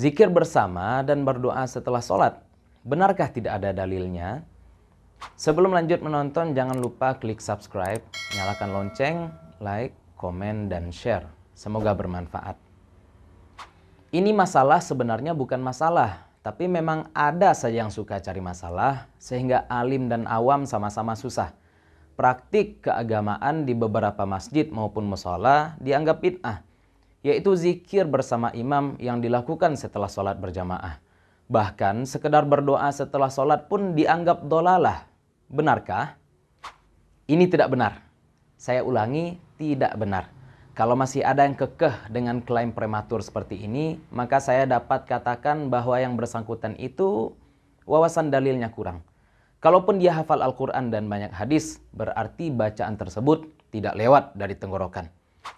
Zikir bersama dan berdoa setelah sholat, benarkah tidak ada dalilnya? Sebelum lanjut menonton, jangan lupa klik subscribe, nyalakan lonceng, like, komen, dan share. Semoga bermanfaat. Ini masalah sebenarnya bukan masalah, tapi memang ada saja yang suka cari masalah, sehingga alim dan awam sama-sama susah. Praktik keagamaan di beberapa masjid maupun mushola dianggap bid'ah, yaitu zikir bersama imam yang dilakukan setelah sholat berjamaah. Bahkan sekedar berdoa setelah sholat pun dianggap dolalah. Benarkah? Ini tidak benar. Saya ulangi, tidak benar. Kalau masih ada yang kekeh dengan klaim prematur seperti ini, maka saya dapat katakan bahwa yang bersangkutan itu wawasan dalilnya kurang. Kalaupun dia hafal Al-Quran dan banyak hadis, berarti bacaan tersebut tidak lewat dari tenggorokan.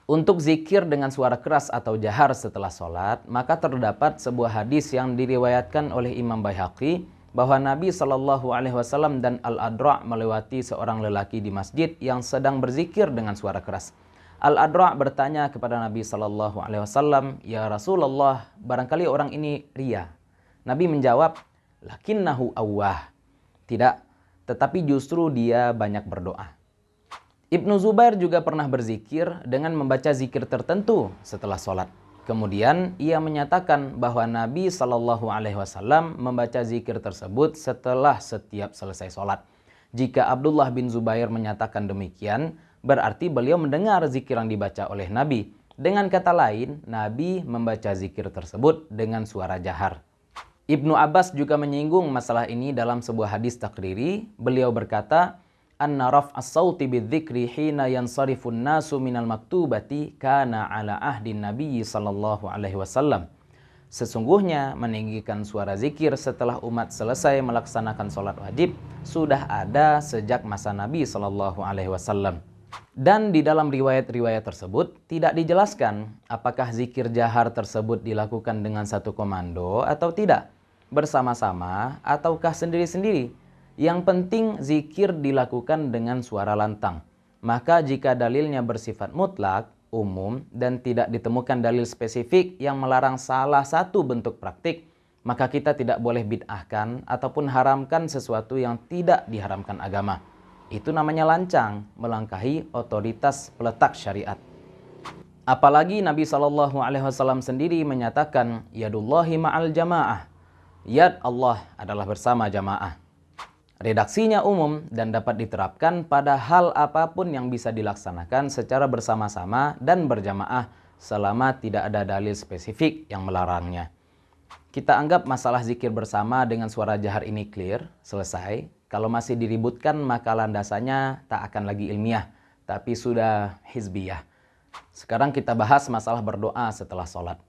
Untuk zikir dengan suara keras atau jahar setelah sholat, maka terdapat sebuah hadis yang diriwayatkan oleh Imam Baihaqi bahwa Nabi SAW dan Al-Adra' melewati seorang lelaki di masjid yang sedang berzikir dengan suara keras. Al-Adra' bertanya kepada Nabi SAW, "Ya Rasulullah, barangkali orang ini ria." Nabi menjawab, "Lakinnahu awwah." Tidak, tetapi justru dia banyak berdoa. Ibnu Zubair juga pernah berzikir dengan membaca zikir tertentu setelah sholat. Kemudian ia menyatakan bahwa Nabi SAW membaca zikir tersebut setelah setiap selesai sholat. Jika Abdullah bin Zubair menyatakan demikian, berarti beliau mendengar zikir yang dibaca oleh Nabi. Dengan kata lain, Nabi membaca zikir tersebut dengan suara jahar. Ibnu Abbas juga menyinggung masalah ini dalam sebuah hadis takriri. Beliau berkata, "Anna raf'as sauti bidzikri hina yansarifun nasu minal maktubati kana ala ahdin Nabi sallallahu alaihi wasallam." Sesungguhnya meninggikan suara zikir setelah umat selesai melaksanakan sholat wajib sudah ada sejak masa Nabi sallallahu alaihi wasallam. Dan di dalam riwayat-riwayat tersebut tidak dijelaskan apakah zikir jahar tersebut dilakukan dengan satu komando atau tidak, bersama-sama ataukah sendiri-sendiri. Yang penting zikir dilakukan dengan suara lantang. Maka jika dalilnya bersifat mutlak, umum, dan tidak ditemukan dalil spesifik yang melarang salah satu bentuk praktik, maka kita tidak boleh bid'ahkan ataupun haramkan sesuatu yang tidak diharamkan agama. Itu namanya lancang, melangkahi otoritas peletak syariat. Apalagi Nabi SAW sendiri menyatakan, "Yadullahi ma'al jamaah." Yad Allah adalah bersama jamaah. Redaksinya umum dan dapat diterapkan pada hal apapun yang bisa dilaksanakan secara bersama-sama dan berjamaah selama tidak ada dalil spesifik yang melarangnya. Kita anggap masalah zikir bersama dengan suara jahar ini clear, selesai. Kalau masih diributkan maka landasannya tak akan lagi ilmiah, tapi sudah hizbiyah. Sekarang kita bahas masalah berdoa setelah sholat.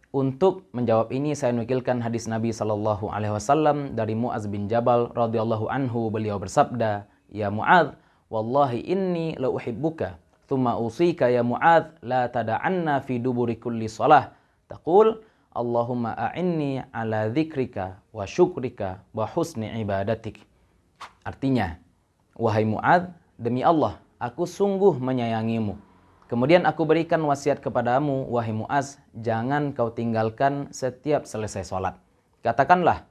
Untuk menjawab ini saya nukilkan hadis Nabi SAW dari Mu'adz bin Jabal radhiyallahu anhu. Beliau bersabda, "Ya Mu'adz, wallahi inni la uhibbuka, thumma usika ya Mu'adz la tada'anna fi duburi kulli shalah taqul Allahumma a'inni ala dzikrika wa syukrika wa husni ibadatik." Artinya, wahai Mu'adz, demi Allah, aku sungguh menyayangimu. Kemudian aku berikan wasiat kepadamu, wahai Mu'adz, jangan kau tinggalkan setiap selesai sholat. Katakanlah,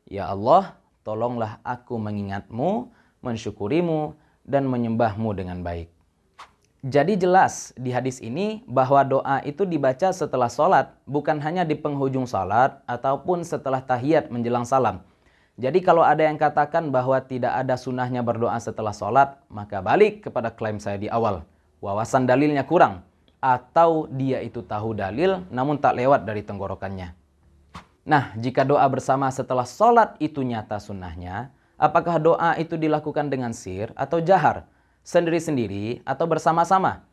"Ya Allah, tolonglah aku mengingatmu, mensyukurimu, dan menyembahmu dengan baik." Jadi jelas di hadis ini bahwa doa itu dibaca setelah sholat, bukan hanya di penghujung sholat ataupun setelah tahiyat menjelang salam. Jadi kalau ada yang katakan bahwa tidak ada sunnahnya berdoa setelah sholat, maka balik kepada klaim saya di awal. Wawasan dalilnya kurang, atau dia itu tahu dalil namun tak lewat dari tenggorokannya. Nah, jika doa bersama setelah sholat itu nyata sunnahnya, apakah doa itu dilakukan dengan sir atau jahar, sendiri-sendiri atau bersama-sama?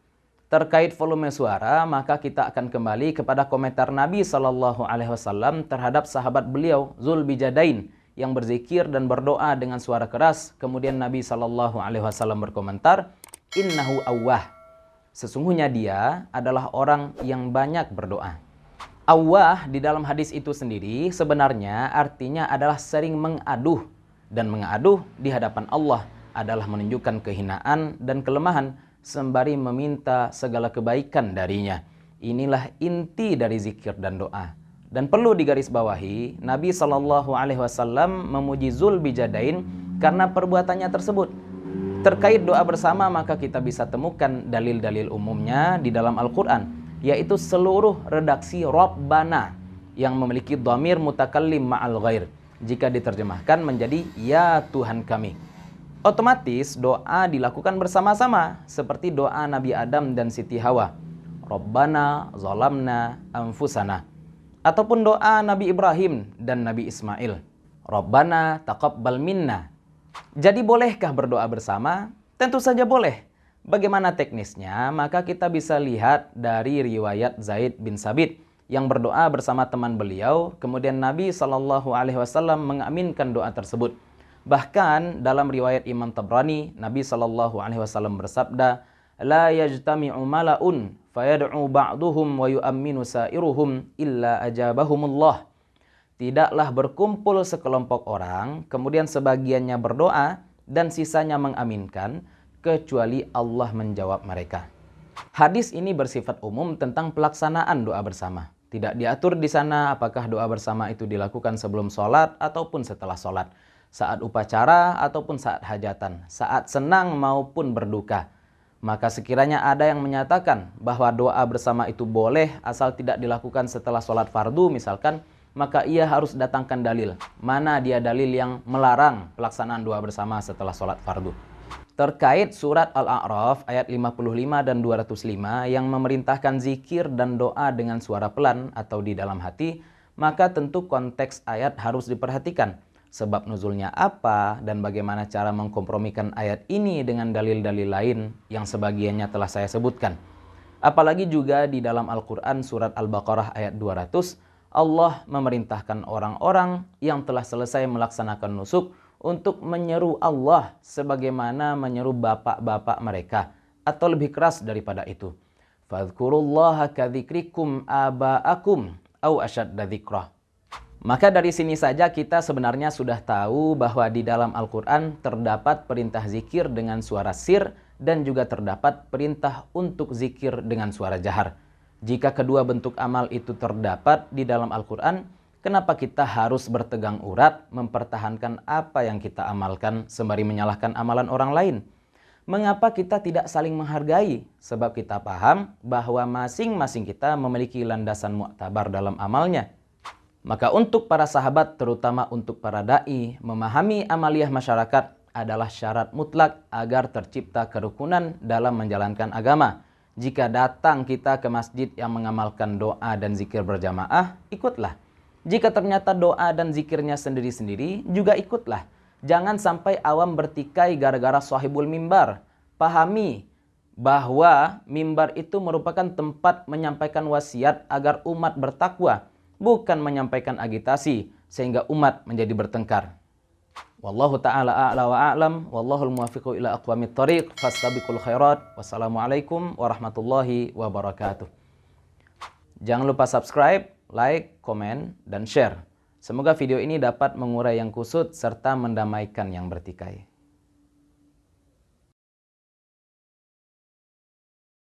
Terkait volume suara, maka kita akan kembali kepada komentar Nabi SAW terhadap sahabat beliau Zulbijadain yang berzikir dan berdoa dengan suara keras. Kemudian Nabi SAW berkomentar, "Innahu awwah." Sesungguhnya dia adalah orang yang banyak berdoa. Awwah di dalam hadis itu sendiri sebenarnya artinya adalah sering mengaduh. Dan mengaduh di hadapan Allah adalah menunjukkan kehinaan dan kelemahan sembari meminta segala kebaikan darinya. Inilah inti dari zikir dan doa. Dan perlu digarisbawahi, Nabi SAW memuji Zulbijadain karena perbuatannya tersebut. Terkait doa bersama, maka kita bisa temukan dalil-dalil umumnya di dalam Al-Quran, yaitu seluruh redaksi Rabbana yang memiliki dhamir mutakallim ma'al ghair, jika diterjemahkan menjadi ya Tuhan kami. Otomatis doa dilakukan bersama-sama, seperti doa Nabi Adam dan Siti Hawa, Rabbana zalamna anfusana. Ataupun doa Nabi Ibrahim dan Nabi Ismail, Rabbana taqabbal minna. Jadi bolehkah berdoa bersama? Tentu saja boleh. Bagaimana teknisnya? Maka kita bisa lihat dari riwayat Zaid bin Sabit yang berdoa bersama teman beliau, kemudian Nabi SAW mengaminkan doa tersebut. Bahkan dalam riwayat Imam Tabrani, Nabi SAW bersabda, la yajtami'u mala'un fayad'u ba'duhum wa yu'amminu sa'iruhum illa ajabahumullah. Tidaklah berkumpul sekelompok orang, kemudian sebagiannya berdoa dan sisanya mengaminkan, kecuali Allah menjawab mereka. Hadis ini bersifat umum tentang pelaksanaan doa bersama. Tidak diatur di sana apakah doa bersama itu dilakukan sebelum sholat ataupun setelah sholat, saat upacara ataupun saat hajatan, saat senang maupun berduka. Maka sekiranya ada yang menyatakan bahwa doa bersama itu boleh asal tidak dilakukan setelah sholat fardu misalkan, maka ia harus datangkan dalil. Mana dia dalil yang melarang pelaksanaan doa bersama setelah sholat fardu? Terkait surat Al-A'raf ayat 55 dan 205 yang memerintahkan zikir dan doa dengan suara pelan atau di dalam hati, maka tentu konteks ayat harus diperhatikan. Sebab nuzulnya apa dan bagaimana cara mengkompromikan ayat ini dengan dalil-dalil lain yang sebagiannya telah saya sebutkan. Apalagi juga di dalam Al-Quran surat Al-Baqarah ayat 200, Allah memerintahkan orang-orang yang telah selesai melaksanakan nusuk untuk menyeru Allah sebagaimana menyeru bapak-bapak mereka, atau lebih keras daripada itu. Fadhkurullaha kadzikrikum aba'akum au asyadda dzikrah. Maka dari sini saja kita sebenarnya sudah tahu bahwa di dalam Al-Quran terdapat perintah zikir dengan suara sir dan juga terdapat perintah untuk zikir dengan suara jahar. Jika kedua bentuk amal itu terdapat di dalam Al-Quran, kenapa kita harus bertegang urat mempertahankan apa yang kita amalkan sembari menyalahkan amalan orang lain? Mengapa kita tidak saling menghargai? Sebab kita paham bahwa masing-masing kita memiliki landasan mu'tabar dalam amalnya. Maka untuk para sahabat, terutama untuk para da'i, memahami amaliyah masyarakat adalah syarat mutlak agar tercipta kerukunan dalam menjalankan agama. Jika datang kita ke masjid yang mengamalkan doa dan zikir berjamaah, ikutlah. Jika ternyata doa dan zikirnya sendiri-sendiri, juga ikutlah. Jangan sampai awam bertikai gara-gara sahibul mimbar. Pahami bahwa mimbar itu merupakan tempat menyampaikan wasiat agar umat bertakwa, bukan menyampaikan agitasi sehingga umat menjadi bertengkar. Wallahu ta'ala a'la wa a'lam, wallahul muwaffiqu ila aqwamit thoriq, fastabiqul khairat. Wassalamualaikum warahmatullahi wabarakatuh. Jangan lupa subscribe, like, komen, dan share. Semoga video ini dapat mengurai yang kusut serta mendamaikan yang bertikai.